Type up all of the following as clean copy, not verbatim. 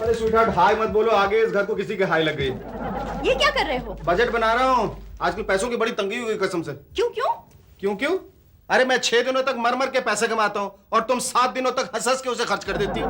अरे स्वीटहार्ट हाय मत बोलो, आगे इस घर को किसी के हाय लग गई। ये क्या कर रहे हो? बजट बना रहा हूँ, आजकल पैसों की बड़ी तंगी हुई कसम से। क्यों क्यों? क्यों क्यों? अरे मैं 6 दिनों तक मर मर के पैसे कमाता हूँ और तुम 7 दिनों तक हंस हंस के उसे खर्च कर देती हो।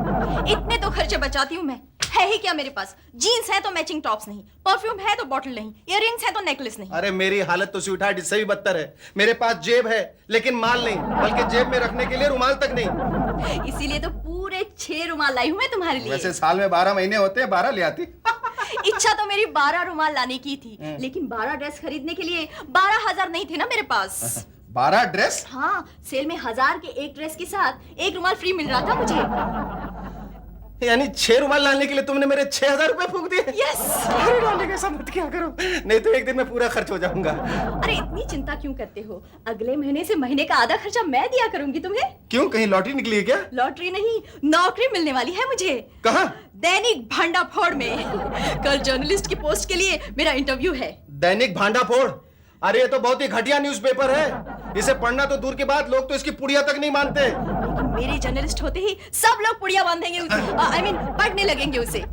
इतने तो खर्चे बचाती हूँ मैं। है ही क्या मेरे पास? जीन्स है तो मैचिंग टॉप्स नहीं, परफ्यूम है तो बॉटल नहीं, इयररिंग्स है तो नेकलेस नहीं। अरे मेरी हालत तो स्वीटहार्ट इससे भी बदतर है। मेरे पास जेब है लेकिन माल नहीं, बल्कि जेब में रखने के लिए रुमाल तक नहीं। इसीलिए तो पूरे 6 रुमाल लाई हूँ मैं तुम्हारे लिए। वैसे साल में 12 महीने होते हैं, 12 ले आती। इच्छा तो मेरी 12 रुमाल लाने की थी, लेकिन 12 ड्रेस खरीदने के लिए 12,000 नहीं थे ना मेरे पास। 12 ड्रेस? हाँ, सेल में 1000 के एक ड्रेस के साथ एक रुमाल फ्री मिल रहा था मुझे। यानी 6 रुमाल लाने के लिए तुमने मेरे 6,000 रुपए फूंक दिए? यस। अरे डालने का सब मत क्या करो, नहीं तो एक दिन में पूरा खर्च हो जाऊंगा। अरे इतनी चिंता क्यों करते हो? अगले महीने से महीने का आधा खर्चा मैं दिया करूंगी तुम्हें। क्यों, कहीं लॉटरी निकली है क्या? लॉटरी नहीं, नौकरी मिलने वाली है मुझे। कहाँ? दैनिक भांडाफोड़ में। कल जर्नलिस्ट की पोस्ट के लिए मेरा इंटरव्यू है। दैनिक भांडाफोड़? अरे ये तो बहुत ही घटिया न्यूज़पेपर है, इसे पढ़ना तो दूर की बात, लोग तो इसकी पुड़िया तक नहीं मानते। लेकिन मेरे जर्नलिस्ट होते ही सब लोग पुड़िया बांधेंगे उसे, I mean, पढ़ने लगेंगे उसे।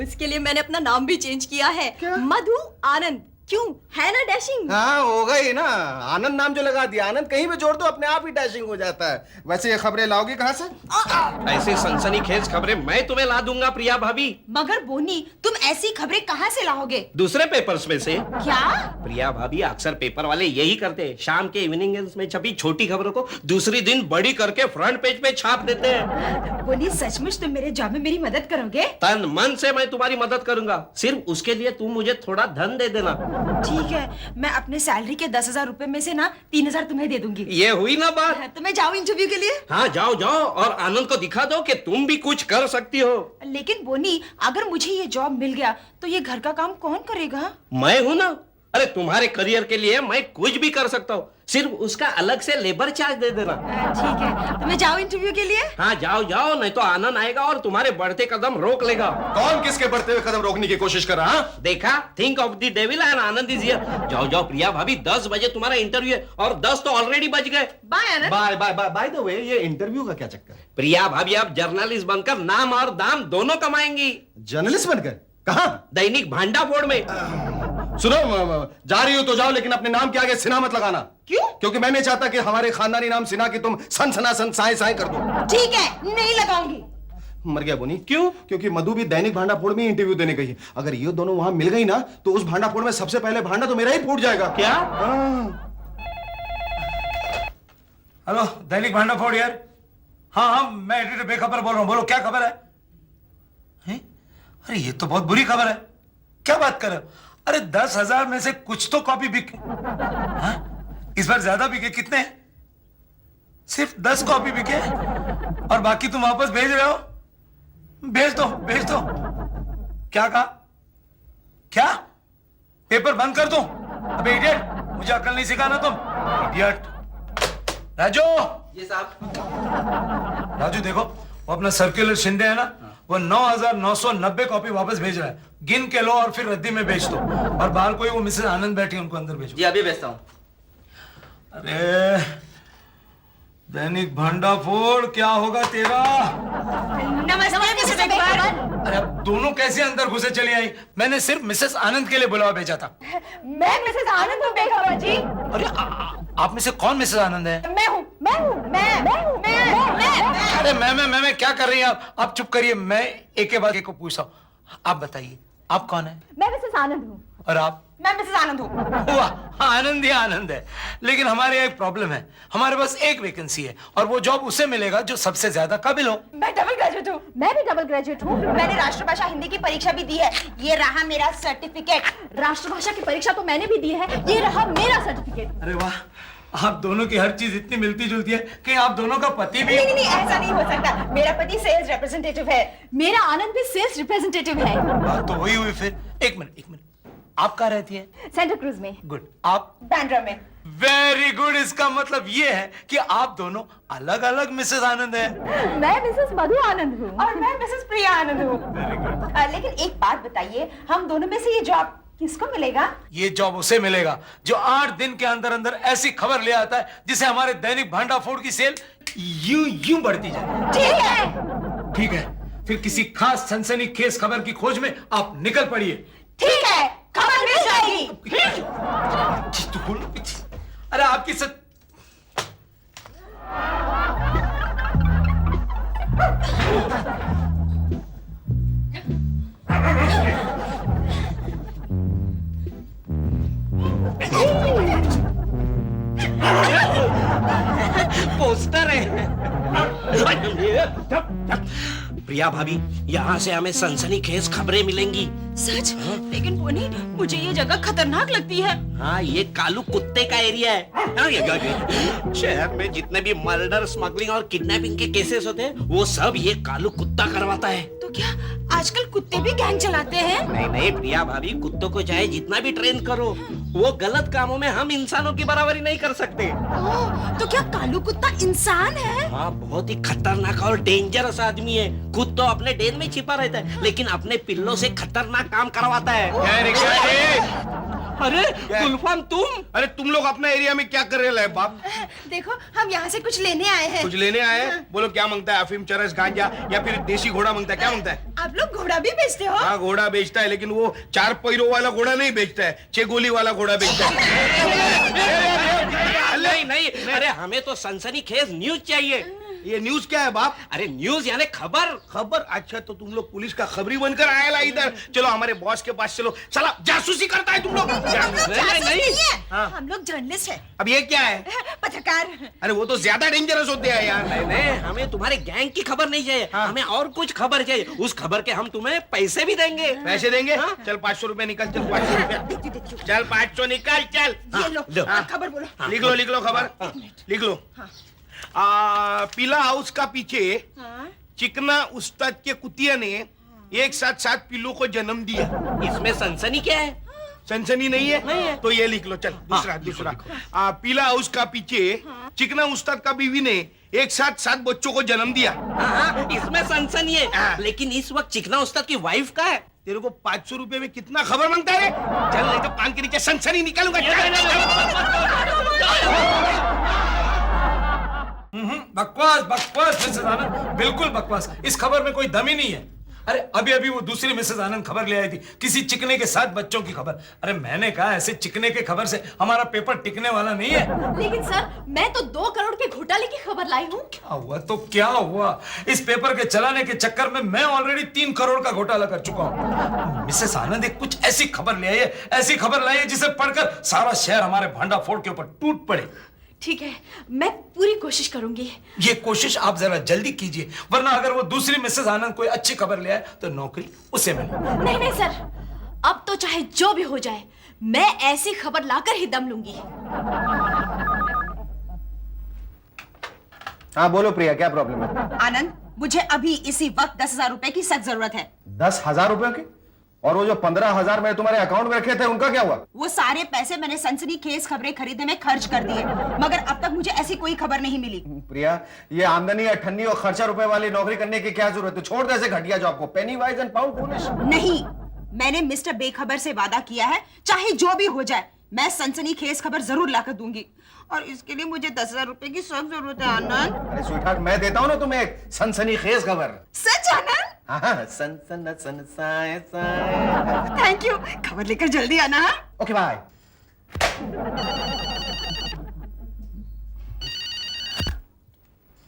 उसके लिए मैंने अपना नाम भी चेंज किया है। क्या? मधु आनंद। क्यों, है ना डैशिंग? हाँ होगा ही ना, आनंद नाम जो लगा दिया, आनंद कहीं भी जोड़ दो अपने आप ही डैशिंग हो जाता है। वैसे ये खबरें लाओगी कहाँ से? ऐसी सनसनीखेज खबरें मैं तुम्हें ला दूंगा प्रिया भाभी। मगर बोनी, तुम ऐसी खबरें कहाँ से लाओगे? दूसरे पेपर्स में से। क्या? प्रिया भाभी, अक्सर पेपर वाले यही करते हैं, शाम के इवनिंग में छपी छोटी खबरों को दूसरी दिन बड़ी करके फ्रंट पेज पे छाप देते हैं। बोनी, सचमुच तुम मेरे जॉब में मेरी मदद करोगे? तन मन से मैं तुम्हारी मदद करूंगा, सिर्फ उसके लिए तुम मुझे थोड़ा धन दे देना। ठीक है, मैं अपने सैलरी के 10,000 रुपए में से ना 3,000 तुम्हें दे दूंगी। ये हुई ना बात? तो मैं जाऊँ इंटरव्यू के लिए? हाँ जाओ जाओ, और आनंद को दिखा दो कि तुम भी कुछ कर सकती हो। लेकिन बोनी, अगर मुझे ये जॉब मिल गया तो ये घर का काम कौन करेगा? मैं हूं ना। अरे तुम्हारे करियर के लिए मैं कुछ भी कर सकता हूँ, सिर्फ उसका अलग से लेबर चार्ज दे देना। ठीक है, तो मैं जाऊँ इंटरव्यू के लिए? हाँ जाओ जाओ, नहीं तो आनंद आएगा और तुम्हारे बढ़ते कदम रोक लेगा। कौन किसके बढ़ते हुए कदम रोकने की कोशिश कर रहा? देखा, think of the devil and Anand is here. जाओ जाओ प्रिया भाभी, 10 बजे तुम्हारा इंटरव्यू है और 10 तो ऑलरेडी बज गए। Bye Anand. Bye bye bye bye the way, ये इंटरव्यू का क्या चक्कर है? प्रिया भाभी अब जर्नलिस्ट बनकर नाम और दाम दोनों कमाएंगी। जर्नलिस्ट बनकर? कहाँ? दैनिक भांडाफोड़ में। सुनो, जा रही हो तो जाओ, लेकिन अपने नाम के आगे सिन्हा मत लगाना। क्यों? क्योंकि मैं नहीं चाहता कि हमारे खानदानी नाम सिन्हा की तुम सनसना सन साए साए कर दो। ठीक है, नहीं लगाऊंगी। मर गया बोनी। क्यों? क्योंकि मधु भी दैनिक भांडाफोड़ में इंटरव्यू देने गई है। अगर ये दोनों वहां मिल गई ना तो उस भांडाफोड़ में सबसे पहले भांडा तो मेरा ही फूट जाएगा। क्या? हेलो, दैनिक भांडाफोड़ यार। हाँ, मैं एडिटर बेखबर बोल रहा हूँ, बोलो क्या खबर है? हैं? अरे ये तो बहुत बुरी खबर है। क्या बात कर रहे हो? अरे 10,000 में से कुछ तो कॉपी बिके। हाँ? इस बार ज्यादा बिके। कितने? सिर्फ 10 कॉपी बिके और बाकी तुम वापस भेज रहे हो? भेज दो, भेज दो। क्या कहा? क्या? पेपर बंद कर दो? अबे इडियट, मुझे अकल नहीं सिखाना तुम। इडियट। राजू। ये साहब। राजू देखो, वो अपना सर्कुलर शिंदे है ना, वो 9,990 कॉपी वापस भेज रहा है। गिन के लो और फिर रद्दी में भेज दो। और बाहर कोई वो मिसेस आनंद बैठी है, उनको अंदर भेजो। जी अभी भेजता हूँ। अरे दैनिक भांडाफोड़, क्या होगा तेरा? नमस्ते मिसेस बेखबर। अरे अब दोनों कैसे अंदर घुसे चली आई? मैंने सिर्फ मिसेस आनंद के लिए बुलावा भेजा था। मैं मिसेस आनंद हूँ बेखबर जी। अरे आप में से कौन मिसेस आनंद है? मैं हूँ, मैं हूँ, मैं। अरे मैं क्या कर रही हैं आप चुप करिए, मैं एक के बाद एक को पूछता हूँ। आप बताइए, आप कौन है? मैं मिसेस आनंद हूँ। और आप? मैं मिसेस आनंद हूँ। वाह, आनंद ही आनंद है। लेकिन हमारे यहाँ एक प्रॉब्लम है, हमारे पास एक वैकेंसी है और वो जॉब उसे मिलेगा जो सबसे ज्यादा काबिल हो। मैं डबल ग्रेजुएट हूँ। मैं भी डबल ग्रेजुएट हूँ। मैंने राष्ट्रभाषा हिंदी की परीक्षा भी दी है। ये रहा मेरा सर्टिफिकेट। राष्ट्रभाषा की परीक्षा तो मैंने भी दी है, ये रहा मेरा सर्टिफिकेट। अरे वाह, आप दोनों की हर चीज इतनी मिलती जुलती है कि आप दोनों का पति भी। नहीं, ऐसा नहीं हो सकता। मेरा पति सेल्स रिप्रेजेंटेटिव है। मेरा आनंद भी सेल्स रिप्रेजेंटेटिव है। बात तो वही हुई फिर। एक मिनट, आप कहाँ रहती हैं? सेंटा क्रूज में। गुड। आप? बैंड्रा में। Very good. इसका मतलब ये है कि आप दोनों अलग अलग मिसेस आनंद हैं। मैं मिसेस मधु आनंद हूँ और मैं मिसेस प्रिया आनंद हूँ। Very good. लेकिन एक बात बताइए, हम दोनों में से ये जॉब किसको मिलेगा? ये जॉब उसे मिलेगा जो 8 दिन के अंदर अंदर ऐसी खबर ले आता है जिसे हमारे दैनिक भांडाफोड़ की सेल यूं बढ़ती जाए। ठीक है। ठीक है, फिर किसी खास सनसनीखेज खबर की खोज में आप निकल पड़िए। ठीक है, खबर मिल जाएगी। तू बोलो। अरे आपकी सच। पोस्टर है। प्रिया भाभी, यहाँ से हमें सनसनीखेज खबरें मिलेंगी। सच? लेकिन पोनी, मुझे ये जगह खतरनाक लगती है। हाँ, ये कालू कुत्ते का एरिया है। हाँ, शहर में जितने भी मर्डर, स्मगलिंग और किडनैपिंग के केसेस होते हैं, वो सब ये कालू कुत्ता करवाता है। तो क्या आजकल कुत्ते भी गैंग चलाते हैं? नहीं नहीं प्रिया भाभी, कुत्तों को चाहे जितना भी ट्रेन करो, वो गलत कामों में हम इंसानों की बराबरी नहीं कर सकते। ओह, तो क्या कालू कुत्ता इंसान है? हाँ, बहुत ही खतरनाक और डेंजरस आदमी है। खुद तो अपने डेन में छिपा रहता है, लेकिन अपने पिल्लों से खतरनाक काम करवाता है। अरे गुलफाम, तुम? अरे तुम लोग अपना एरिया में क्या कर रहे हैं बाप? देखो, हम यहाँ से कुछ लेने आए हैं। कुछ लेने आए हैं? बोलो क्या मांगता है? अफीम, चरस, गांजा या फिर देसी घोड़ा मांगता है? क्या मांगता है? आप लोग घोड़ा भी बेचते हो? हाँ, घोड़ा बेचता है, लेकिन वो 4 पैरों वाला घोड़ा नहीं बेचता है, 6 गोली वाला घोड़ा बेचता है। नहीं नहीं, अरे हमें तो सनसनीखेज न्यूज चाहिए। ये न्यूज क्या है बाप? अरे न्यूज यानी खबर। खबर? अच्छा, तो तुम लोग पुलिस का खबरी बनकर आया इधर। चलो हमारे बॉस के पास चलो। साला जासूसी करता है तुम लोग। नहीं, हाँ। हम लोग जर्नलिस्ट हैं। अब ये क्या है? पत्रकार। अरे वो तो ज्यादा डेंजरस होते हैं यार। नहीं, हमें तुम्हारे गैंग की खबर नहीं चाहिए। हाँ। हमें और कुछ खबर चाहिए। उस खबर के हम तुम्हें पैसे भी देंगे। पैसे देंगे? हाँ। चल 500 रुपए निकल। चल 500 रुपया। चल 500 निकाल। चल ये लो, लो। खबर बोलो। लिख लो खबर। लिख लो। पीला हाउस का पीछे चिकना उस्ताद के कुतिया ने एक साथ 7 पिल्लों को जन्म दिया। इसमें सनसनी क्या है? सनसनी नहीं है? नहीं है। तो ये लिख लो। चल दूसरा। पीला हाउस का पीछे चिकना उस्ताद का बीवी ने एक साथ 7 बच्चों को जन्म दिया। हाँ, इसमें सनसनी है। हाँ। लेकिन इस वक्त चिकना उस्ताद की वाइफ का है। तेरे को 500 रुपए में कितना खबर मांगता है? चल नहीं तो कान के नीचे सनसनी निकालूंगा। बकवास बकवास मिसेस आनंद, बिल्कुल बकवास। इस खबर में कोई दम ही नहीं है। अरे अभी अभी वो दूसरी मिसेस आनंद खबर ले आई थी, किसी चिकने के 7 बच्चों की खबर। अरे मैंने कहा ऐसे चिकने के खबर से हमारा पेपर टिकने वाला नहीं है। लेकिन सर, मैं तो 2 करोड़ के घोटाले की खबर लाई हूँ। क्या हुआ तो क्या हुआ? इस पेपर के चलाने के चक्कर में मैं ऑलरेडी 3 करोड़ का घोटाला कर चुका हूँ। मिसेस आनंद एक कुछ ऐसी खबर ले आई है, ऐसी खबर लाई है जिसे पढ़कर सारा शहर हमारे भांडाफोड़ के ऊपर टूट पड़े। ठीक है, मैं पूरी कोशिश करूंगी। ये कोशिश आप जरा जल्दी कीजिए, वरना अगर वो दूसरी मिसेस आनंद कोई अच्छी खबर ले आए तो नौकरी उसे मिले। नहीं नहीं सर, अब तो चाहे जो भी हो जाए, मैं ऐसी खबर लाकर ही दम लूंगी। हाँ बोलो प्रिया, क्या प्रॉब्लम है? आनंद, मुझे अभी इसी वक्त 10,000 रुपए की सख्त जरूरत है। 10,000 रुपए की? और वो जो 15,000 मैंने तुम्हारे अकाउंट में रखे थे, उनका क्या हुआ? वो सारे पैसे मैंने सनसनीखेज खबरें खरीदने में खर्च कर दिए, मगर अब तक मुझे ऐसी कोई खबर नहीं मिली। प्रिया, ये आमदनी, अठन्नी और खर्चा रुपए वाली नौकरी करने की क्या जरूरत है? छोड़ दे ऐसे घटिया जॉब को। पेनी वाइज एंड पाउंड फूलिश। नहीं, मैंने मिस्टर बेखबर से वादा किया है, चाहे जो भी हो जाए मैं सनसनीखेज खबर जरूर लाकर दूंगी, और इसके लिए मुझे 10,000 रुपए की सख्त जरूरत है। आनंद, अरे स्वीटहार्ट, मैं देता हूँ ना तुम्हें एक सनसनीखेज खबर। सच आनंद? हाँ, सन साए साए। थैंक यू, खबर लेकर जल्दी आना। हाँ? Okay bye.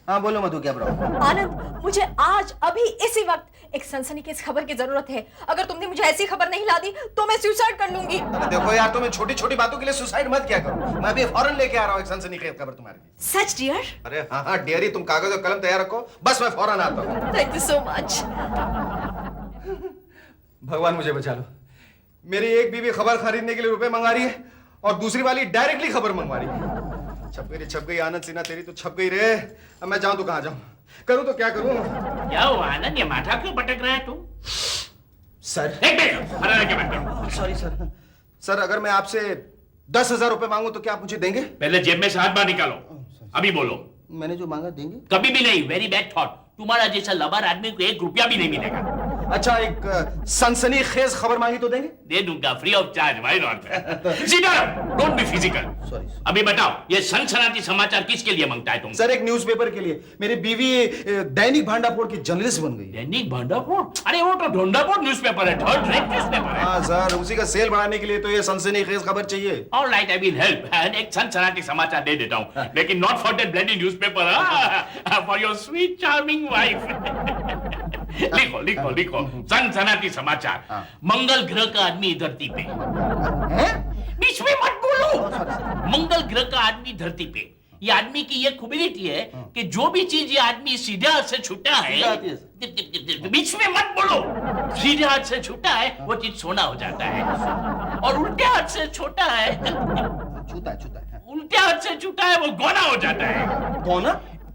हाँ बोलो मधु, क्या प्रॉब्लम? आनंद, मुझे आज अभी इसी वक्त एक सनसनीखेज खबर की जरूरत है। अगर तुमने मुझे ऐसी खबर नहीं ला दी तो मैं सुसाइड कर लूंगी। अरे देखो यार, तुम्हें छोटी छोटी बातों के लिए सुसाइड मत किया करो। मैं अभी फौरन लेके आ रहा हूँ एक सनसनीखेज खबर तुम्हारे लिए। सच डियर? अरे हाँ डियरी, तुम कागज और कलम तैयार रखो, बस मैं फौरन आता हूँ। Thank you so much. भगवान मुझे बचा लो। मेरी एक बीवी खबर खरीदने के लिए रुपए मंगा रही है और दूसरी वाली डायरेक्टली खबर मंगवा रही है। छप गई आनंद सिन्हा, तेरी तो छप गई रे। अब मैं जाऊं तो कहां जाऊं? करूं तो क्या करूं? क्या हुआ आनंद, ये माथा क्यों पटक रहा है तू? सर, एक मिनट, फरार के मत करो। Sorry sir. सर, अगर मैं आपसे 10,000 रुपए मांगू तो क्या आप मुझे देंगे? पहले जेब में से हाथ बाहर निकालो, अभी बोलो। मैंने जो मांगा देंगे? कभी भी नहीं, वेरी बैड थॉट। तुम्हारा जैसा लबार आदमी को 1 रुपया भी नहीं मिलेगा। अच्छा एक सनसनीखेज खबर मांगी तो देंगे? दे दूंगा free of charge, why not? सीधा डोंट बी फिजिकल। Sorry. अभी बताओ ये सनसनाटी समाचार किसके लिए मांगता है तुम? सर एक न्यूज़पेपर के लिए। मेरी बीवी दैनिक भांडाफोड़ की जर्नलिस्ट बन गई है। दैनिक भांडाफोड़? अरे वो तो ढोंडाफोड़ न्यूज़पेपर है, थर्ड रेट न्यूज़पेपर है। हाँ सर, उसी का सेल बढ़ाने के लिए तो ये सनसनीखेज खबर चाहिए। All right, I will help. एक सनसनाटी समाचार दे देता हूँ, लेकिन not for that bloody newspaper, for your sweet charming wife. लिखो लिखो लिखो, सनसनाटी समाचार। मंगल ग्रह का आदमी धरती पे। बीच में मत बोलो। मंगल ग्रह का आदमी धरती पे। ये आदमी की ये खूबिलिटी है कि जो भी चीज ये आदमी सीधे हाथ से छूटा है, बीच में मत बोलो, सीधे हाथ से छूटा है वो चीज सोना हो जाता है, और उल्टे हाथ से छोटा है, उल्टे हाथ से छूटा है वो गोना हो जाता है। कौन?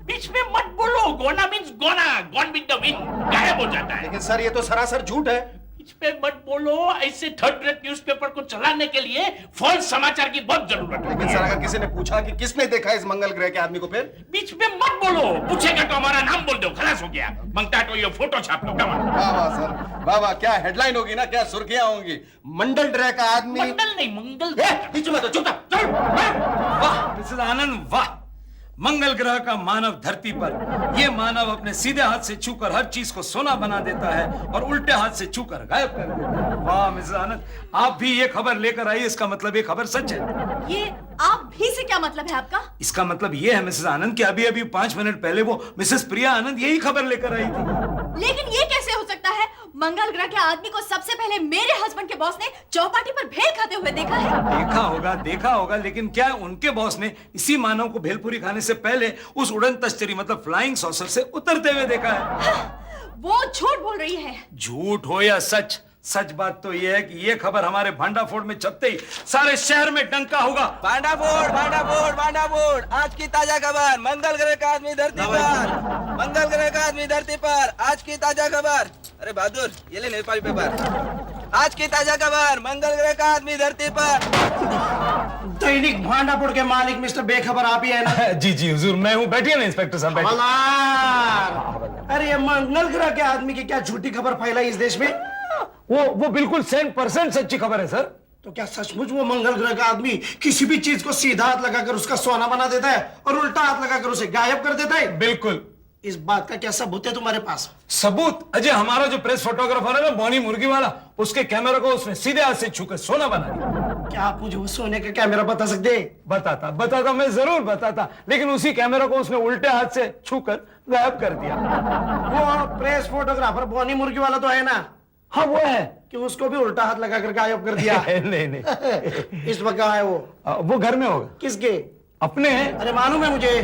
बीच में मत बोलो, gonna means gonna, gone with the wind, गायब हो जाता है। लेकिन सर ये तो सरासर झूठ है। बीच में मत बोलो, ऐसे थर्ड रेट न्यूज़पेपर को चलाने के लिए फॉल्स समाचार की बहुत जरूरत है। लेकिन सर अगर किसी ने पूछा कि किसने देखा इस मंगल ग्रह के आदमी को, फिर? बीच में मत बोलो, पूछेगा तो हमारा नाम बोल दो, खलास हो गया। मांगता तो ये फोटो छाप लो। वाह वाह सर, वाह वाह, क्या हेडलाइन होगी ना, क्या सुर्खियां होंगी। मंडल ग्रह का आदमी। मंडल नहीं, मंगल। बीच में तो चुप चल। वाह मिसेस आनंद, वाह। मंगल ग्रह का मानव धरती पर, ये मानव अपने सीधे हाथ से छूकर हर चीज को सोना बना देता है और उल्टे हाथ से छूकर गायब कर देता है। वाह मिसेस आनंद, आप भी ये खबर लेकर आई, इसका मतलब ये खबर सच है। ये आप भी से क्या मतलब है आपका? इसका मतलब ये है मिसेस आनंद कि अभी अभी 5 मिनट पहले वो मिसेस प्रिया आनंद यही खबर लेकर आई थी। लेकिन ये कैसे हो सकता है? मंगल ग्रह के आदमी को सबसे पहले मेरे हस्बैंड के बॉस ने चौपाटी पर भेल खाते हुए देखा है। देखा होगा, लेकिन क्या उनके बॉस ने इसी मानव को भेलपुरी खाने से पहले उस उड़न तश्तरी मतलब फ्लाइंग सॉसर से उतरते हुए देखा है? वो झूठ बोल रही है। झूठ हो या सच, सच बात तो यह है कि यह खबर हमारे भांडाफोड़ में छपते ही सारे शहर में डंका होगा। भांडाफोड़ भांडाफोड़ भांडाफोड़, आज की ताजा खबर, मंगल ग्रह का आदमी धरती पर, मंगल ग्रह का आदमी धरती पर, आज की ताजा खबर। अरे बहादुर, ये ले नेपाली पेपर। आज की ताजा खबर, मंगल ग्रह का आदमी धरती पर। दैनिक भांडापुर के मालिक मिस्टर बेखबर आप ही है ना? जी जी हुजूर, मैं हूँ। बैठिए ना इंस्पेक्टर साहब, बैठिए। अरे ये मंगल ग्रह के आदमी की क्या झूठी खबर फैलाई इस देश में? वो बिल्कुल 100% सच्ची खबर है सर। तो क्या सचमुच वो मंगल ग्रह का आदमी किसी भी चीज को सीधा हाथ लगाकर उसका सोना बना देता है और उल्टा हाथ लगाकर उसे गायब कर देता है? बिल्कुल। इस बात का क्या सबूत है तुम्हारे पास? सबूत? अजय, हमारा जो प्रेस फोटोग्राफर है ना, बॉनी मुर्गी वाला, उसके कैमरा को उसने सीधे हाथ से छूकर सोना बना दिया। क्या आप मुझे वो सोने का कैमरा बता सकते? बताता, मैं जरूर बताता, लेकिन उसी कैमरा को उसने उल्टे हाथ से छूकर गायब कर दिया। वो प्रेस फोटोग्राफर बॉनी मुर्गी वाला तो है ना? हाँ वो है। कि उसको भी उल्टा हाथ लगाकर गायब कर दिया? नहीं। इस वक्त कहाँ है वो? घर में होगा। किसके? अपने हैं। अरे मालूम है मुझे।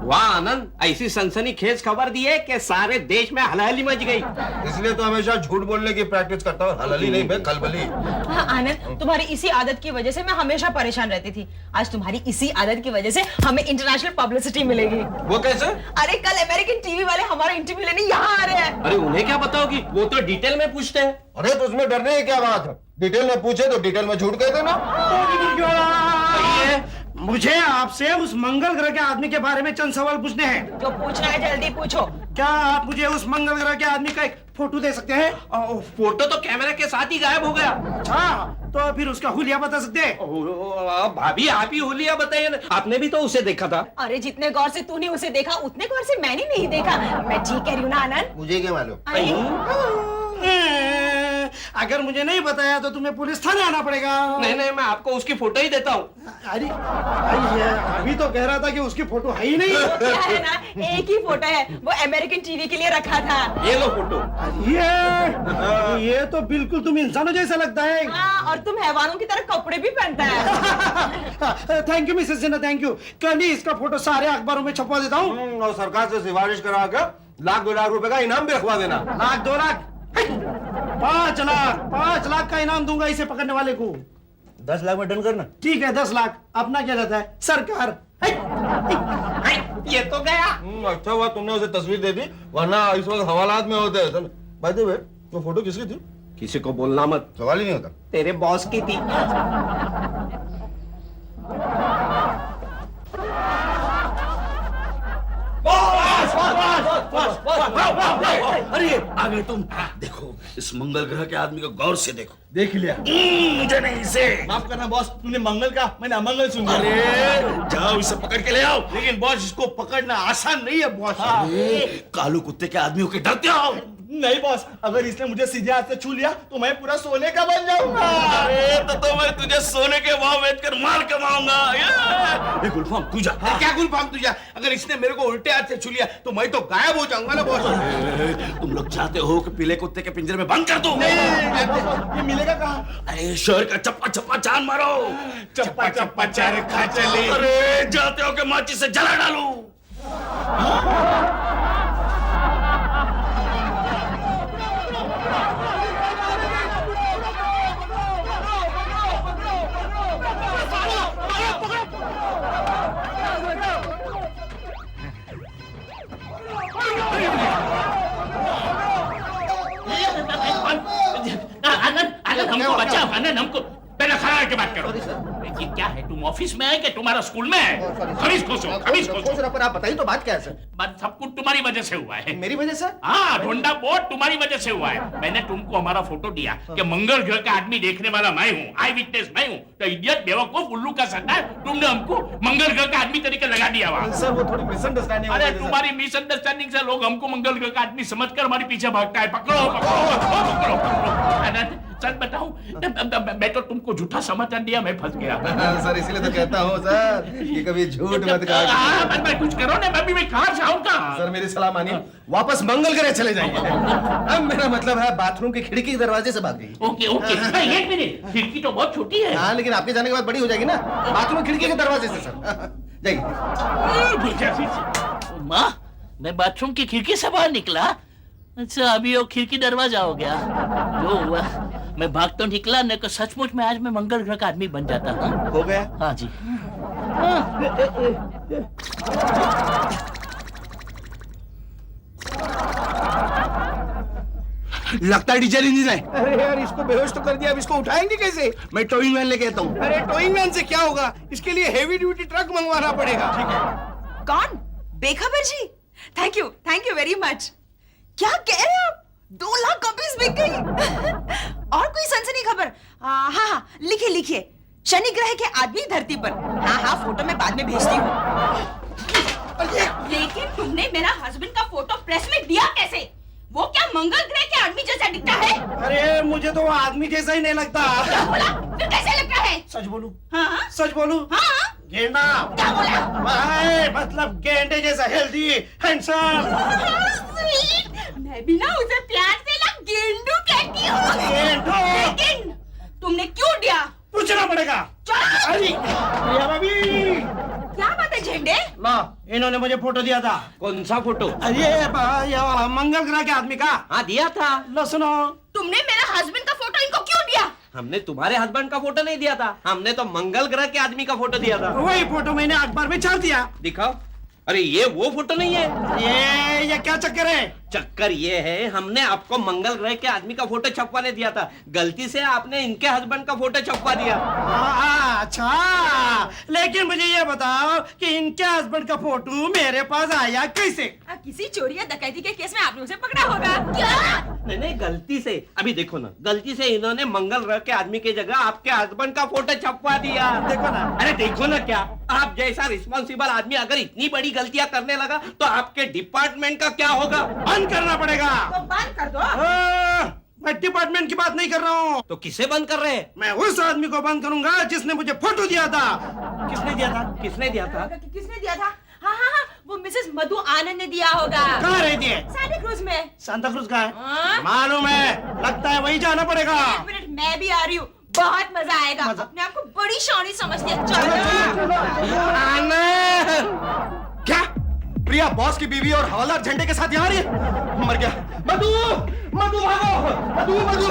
वाह आनंद, ऐसी सनसनीखेज खबर दी है कि सारे देश में हलहली मच गई। इसलिए तो हमेशा झूठ बोलने की प्रैक्टिस करता हूँ, हलहली नहीं बे खलबली। हाँ आनंद, तुम्हारी इसी आदत की वजह से मैं हमेशा परेशान रहती थी। आज तुम्हारी इसी आदत की वजह से हमें इंटरनेशनल पब्लिसिटी मिलेगी। वो कैसे? अरे कल अमेरिकन टीवी वाले हमारा इंटरव्यू लेने यहाँ आ रहे हैं। अरे उन्हें क्या बताओगी, वो तो डिटेल में पूछते हैं। अरे तो उसमें डरने की क्या बात है? डिटेल में पूछे तो डिटेल में झूठ कहते ना। मुझे आपसे उस मंगल ग्रह के आदमी के बारे में चंद सवाल पूछने हैं। जो पूछना है जल्दी पूछो। क्या आप मुझे उस मंगल ग्रह के आदमी का एक फोटो दे सकते हैं? फोटो तो कैमरा के साथ ही गायब हो गया। अच्छा, तो फिर उसका हुलिया बता सकते हैं? भाभी आप ही हुलिया बताइए ना, आपने भी तो उसे देखा था। अरे जितने गौर से तूने उसे देखा उतने गौर से मैंने नहीं देखा। मैं ठीक कह रही हूँ ना आनंद? मुझे क्या मालूम? अगर मुझे नहीं बताया तो तुम्हें पुलिस थाने आना पड़ेगा। नहीं, मैं आपको उसकी फोटो ही देता हूँ। अरे अभी तो कह रहा था कि उसकी फोटो है ही नहीं। क्या है ना, एक ही फोटो है, वो अमेरिकन टीवी के लिए रखा था। ये लो फोटो। ये तो बिल्कुल तुम इंसानों जैसा लगता है। हाँ, और तुम हैवानों की तरह कपड़े भी पहनता है। Thank you Mrs Sinha, thank you. कल ही इसका फोटो सारे अखबारों में छपवा देता हूँ और सरकार से सिफारिश करा कर ₹1-2 लाख का इनाम भी रखवा देना। 1-2 लाख 5 लाख का इनाम दूंगा इसे पकड़ने वाले को। 10 लाख में डन करना। ठीक है 10 लाख। अपना क्या रहता है? सरकार। ये तो गया। अच्छा हुआ तुमने उसे तस्वीर दे दी, वरना इस वक्त हवालात में होते। बाय द वे, वो फोटो किसकी थी? किसी को बोलना मत, सवाल ही नहीं होता। तेरे बॉस की थी। अरे आ गए तुम। देखो इस मंगल ग्रह के आदमी को गौर से देखो। देख लिया। मुझे नहीं इसे। माफ करना बॉस, तूने मंगल का, मैंने अमंगल सुन लिया। अरे जाओ इसे पकड़ के ले आओ। लेकिन बॉस इसको पकड़ना आसान नहीं है बॉस। कालू कुत्ते के आदमियों के डरते हो। नहीं बॉस, अगर इसने मुझे सीधे हाथ से छू लिया तो मैं पूरा सोने का बन जाऊंगा। अरे तो मैं तुझे सोने के भाव बेचकर माल कमाऊंगा। ये गुलफाम तू जा। क्या गुलफाम तुझे? अगर इसने मेरे को उल्टे हाथ से छू लिया तो मैं तो गायब हो जाऊंगा ना बॉस। तुम लोग चाहते हो कि पीले कुत्ते के पिंजरे में बंद कर दूं? ये मिलेगा कहाँ? अरे शहर का चप्पा चप्पा जान मारो। चप्पा चप्पा चार खा चले। अरे जाते हो कि माचिस से जला डालूं? आनंद आनंद हमको बचाओ। आनंद हमको पहले खड़ा होकर बात करो। ये क्या है, तुम ऑफिस में है कि तुम्हारा स्कूल में है? खमीस खोसो, खमीस खोसो। पर आप बताइए तो बात क्या है सर? बस सब कुछ तुम्हारी वजह से हुआ है। मेरी वजह से? हाँ, ढोंडा बोर्ड तुम्हारी वजह से हुआ है। मैंने तुमको हमारा फोटो दिया कि मंगल ग्रह का आदमी देखने वाला मैं हूँ, आई विटनेस मैं हूँ। तो इडियट बेवकूफ उल्लू का सरदार, तुमने हमको मंगल ग्रह का आदमी तरीके लगा दिया वहाँ। सर वो थोड़ी मिसअंडरस्टैंडिंग। अरे तुम्हारी मिसअंडरस्टैंडिंग से लोग हमको मंगल ग्रह का आदमी समझकर हमारे पीछे भागता है। पकड़ो पकड़ो पकड़ो पकड़ो। अनंत सच बताऊं, मैं तो तुमको झूठा समाचार दिया, मैं फंस गया। सर इसीलिए तो कहता हूँ सर, ये कभी झूठ मत कहा। मैं कुछ करो ना, मैं कहाँ जाऊंगा? सर मेरी सलाह मानिए, वापस मंगल ग्रह चले जाइए। अब मेरा मतलब है बाथरूम की खिड़की के दरवाजे से भाग गई। ओके ओके, एक मिनट, खिड़की तो बहुत छोटी है। हाँ लेकिन आपके जाने के बाद बड़ी हो जाएगी ना। बाथरूम की खिड़की के दरवाजे से सर जाइए। माँ, मैं बाथरूम की खिड़की से बाहर निकला। अच्छा, अभी वो खिड़की दरवाजा हो गया। जो हुआ, मैं भाग तो निकला, नहीं तो सचमुच में आज मैं मंगल ग्रह का आदमी बन जाता। हाँ? हो गया? हाँ जी। लगता है डीजल इंजन है। अरे यार इसको बेहोश तो कर दिया, अब इसको उठाएंगे कैसे? मैं टोइंग वैन लेके आता हूँ। अरे टोइंग वैन से क्या होगा? इसके लिए हेवी ड्यूटी ट्रक मंगवाना पड़ेगा। कौन? बेखबर जी, थैंक यू वेरी मच। क्या कह रहे हो आप? 2 लाख कॉपीज बिक गई। और कोई सनसनी खबर? हाँ, लिखिए। शनि ग्रह के आदमी धरती पर। हाँ, फोटो मैं बाद में भेजती हूँ। लेकिन तुमने मेरा हस्बैंड का फोटो प्रेस में दिया कैसे? वो क्या मंगल ग्रह के आदमी जैसा दिखता है? अरे मुझे तो वो आदमी जैसा ही नहीं लगता। क्या बोला? फिर कैसे लगता है? सच बोलूं? हाँ? सच बोलूं? हाँ? गेंडा। क्या बोला? भाई, मतलब गेंडे जैसा हेल्दी, हैंडसम। मैं भी ना उसे प्यार से ना गेंडू कहती हूँ। गेंडू। लेकिन तुमने क्यों दिया? पूछना पड़ेगा। चलो। अरे प्रिया भाभी, क्या बात है झंडे? माँ, इन्होंने मुझे फोटो दिया था। कौन सा फोटो? अरे मंगल ग्रह के आदमी का। हाँ दिया था। लो सुनो। तुमने मेरा हस्बैंड का फोटो इनको क्यों दिया? हमने तुम्हारे हस्बैंड का फोटो नहीं दिया था, हमने तो मंगल ग्रह के आदमी का फोटो दिया था। वही फोटो मैंने अखबार में छाप दिया। दिखाओ। अरे ये वो फोटो नहीं है। ये क्या चक्कर है? चक्कर ये है, हमने आपको मंगल ग्रह के आदमी का फोटो छपवाने दिया था, गलती से आपने इनके हस्बैंड का फोटो छपवा दिया। अच्छा, लेकिन मुझे ये बताओ कि इनके हस्बैंड का फोटो मेरे पास आया कैसे? किसी चोरी या डकैती के केस में आपने उसे पकड़ा होगा। क्या? नहीं, गलती से। अभी देखो ना, गलती से इन्होंने मंगल ग्रह के आदमी की जगह आपके हस्बैंड का फोटो छपवा दिया। देखो ना। अरे देखो ना क्या, आप जैसा रिस्पॉन्सिबल आदमी अगर इतनी बड़ी गलतियां करने लगा तो आपके डिपार्टमेंट का क्या होगा? बंद करना पड़ेगा। तो बंद कर दो। मैं डिपार्टमेंट की बात नहीं कर रहा हूँ। तो किसे बंद कर रहे हैं? मैं उस आदमी को बंद करूंगा जिसने मुझे फोटो दिया था। किसने दिया था? किसने दिया था? किसने दिया था? हाँ, वो मिसेस मधु आनंद ने दिया होगा। कहाँ रहती है? सांता क्रूज में। सांता क्रूज का है? हाँ? मालूम है, लगता है वही जाना पड़ेगा। 1 मिनट, मैं भी आ रही हूँ, बहुत मजा आएगा। अपने आपको बड़ी शानी समझती है। क्या? प्रिया बॉस की बीवी और हवलदार झंडे के साथ यहाँ आ रही है? मर गया। मधु भागो। मधु।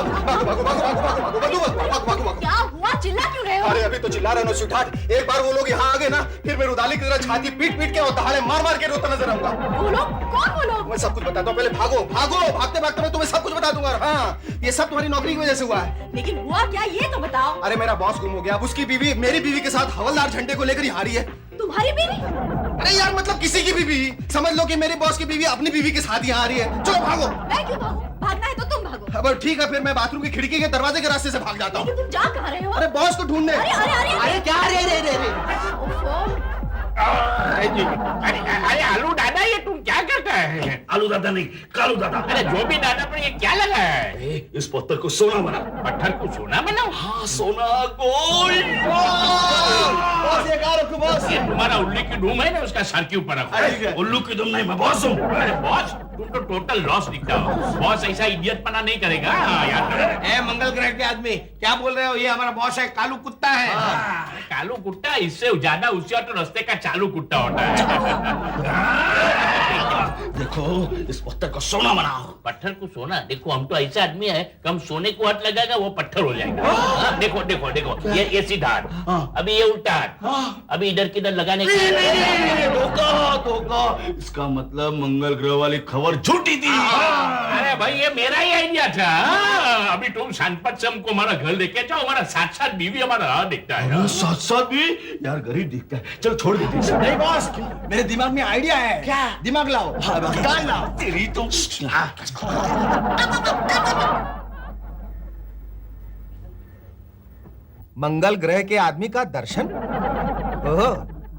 क्या हुआ? चिल्ला क्यों रहे हो? अरे अभी तो चिल्ला रहे हो स्वीटहार्ट। एक बार वो लोग यहाँ आ गए ना, फिर मैं रुदाली की तरह छाती पीट के और दहाड़े मार के रोता नजर आऊंगा। वो लोग? कौन वो लोग? मैं सब कुछ बताता हूँ, पहले भागो। भागते मैं तुम्हें सब कुछ बता दूंगा। हाँ, ये सब तुम्हारी नौकरी की वजह से हुआ है। लेकिन हुआ क्या, ये तो बताओ। अरे मेरा बॉस गुम हो गया, अब उसकी बीवी मेरी बीवी के साथ हवलदार झंडे को लेकर यहाँ आ रही है। तुम्हारी बीवी? अरे यार मतलब किसी की भी बीवी, समझ लो कि मेरे बॉस की बीवी अपनी बीवी के साथ यहाँ आ रही है। चलो भागो। मैं क्यों भागूं? भागना है तो तुम भागो। अब ठीक है, फिर मैं बाथरूम की खिड़की के दरवाजे के रास्ते से भाग जाता हूँ। लेकिन तुम जा कहाँ रहे हो? अरे बॉस को ढूंढने। अरे अरे अरे अरे क्या रे ओफो। अरे आलू दादा, ये तुम क्या करता है? आलू दादा नहीं, कालू दादा। अरे जो भी दादा, पर ये क्या लगा है? इस पत्थर को सोना बना। पत्थर को सोना बनाओ? हाँ, सोना गोल्ड। बॉस ये कहाँ रखूं बॉस? ये तुम्हारा उल्लू की डूम है ना, उसका सर के ऊपर रखो। उल्लू की दुम नहीं, मैं बॉस हूँ। अरे बॉस, तुम तो टोटल लॉस दिखता हो। बॉस ऐसा इडियट पना नहीं करेगा, याद रखो। ए मंगल ग्रह के आदमी, क्या बोल रहे हो? ये हमारा बॉस है, कालू कुत्ता है। कालू कुत्ता, इससे ज्यादा होशियार तो रास्ते का चालू कुत्ता होता है। देखो, इस पत्थर को सोना बनाओ। पत्थर को सोना? देखो, हम तो ऐसे आदमी है, हम सोने को हाथ लगाएगा वो पत्थर हो जाएगा। हाँ, देखो देखो देखो, ये सीधा हाथ, अभी ये उल्टा हाथ, अभी इधर किधर लगाने का। धोखा। इसका मतलब मंगल ग्रह वाली खबर झूठी थी। अरे भाई, ये मेरा ही आइडिया था। अभी तुम शानपत से हमको हमारा घर लेके जाओ, हमारा साथ साथ बीवी हमारा राह दिखता है। साथ साथ भी यार गरीब दिखता है। चल छोड़ देते हैं। नहीं बॉस, मेरे दिमाग में आइडिया है। क्या? दिमाग लाओ, कान लाओ। तेरी तो मंगल ग्रह के आदमी का दर्शन? ओहो,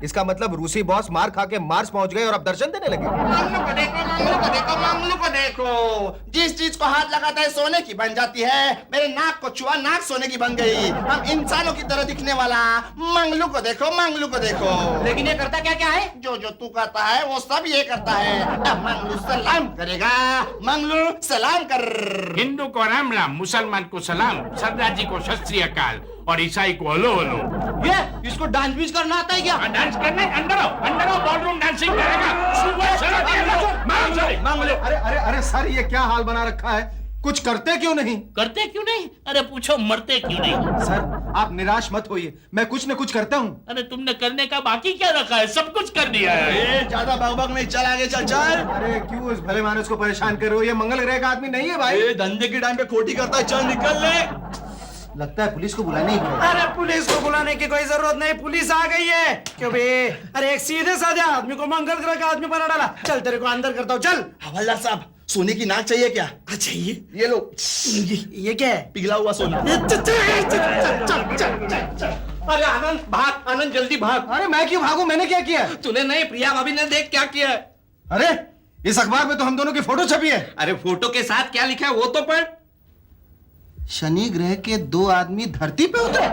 इसका मतलब रूसी बॉस मार खा के मार्स पहुंच गए और अब दर्शन देने लगे। मंगलू को देखो, मंगलू को देखो, मंगलू को देखो। जिस चीज को हाथ लगाता है सोने की बन जाती है। मेरे नाक को छुआ, नाक सोने की बन गई। हम इंसानों की तरह दिखने वाला मंगलू को देखो, मंगलू को देखो। लेकिन ये करता क्या क्या है? जो जो तू करता है वो सब ये करता है। अब मंगलू सलाम करेगा। मंगलू सलाम कर। हिंदू को राम राम, मुसलमान को सलाम, सरदार जी को सत श्री अकाल और ईसाई को हेलो हेलो। ये इसको डांस भी करना आता है क्या? डांस करने अंदर आओ, बॉलरूम डांसिंग करेगा। सुबह अरे अरे अरे सर, ये क्या हाल बना रखा है? कुछ करते क्यों नहीं? करते क्यों नहीं? अरे पूछो मरते क्यों नहीं? सर आप निराश मत होइए, मैं कुछ न कुछ करता हूँ। अरे तुमने करने का बाकी क्या रखा है? सब कुछ कर दिया है। ज्यादा बकबक नहीं, चल आगे चल चल। अरे क्यों इस भले मानस को परेशान कर रहे हो? ये मंगल ग्रह का आदमी नहीं है भाई। धंधे के टाइम पे खोटी करता है, चल निकल ले। लगता है पुलिस को बुलाने ही पड़ेगा। अरे पुलिस को बुलाने की कोई जरूरत नहीं, पुलिस आ गई है। क्यों बे? अरे एक सीधे साधे आदमी को मंगल ग्रह का आदमी बना डाला। चल तेरे को अंदर करता हूँ, चल। हवलदार साहब, सोने की नाक चाहिए क्या? चाहिए? ये लो, ये क्या है? पिघला हुआ सोना। अरे आनंद भाग, आनंद जल्दी भाग। अरे मैं क्यों भागूं? मैंने क्या किया? तूने नहीं, प्रिया भाभी ने देख क्या किया है। अरे इस अखबार में तो हम दोनों की फोटो छपी है। अरे फोटो के साथ क्या लिखा है वो तो पढ़। शनि ग्रह के 2 आदमी धरती पे उतरे।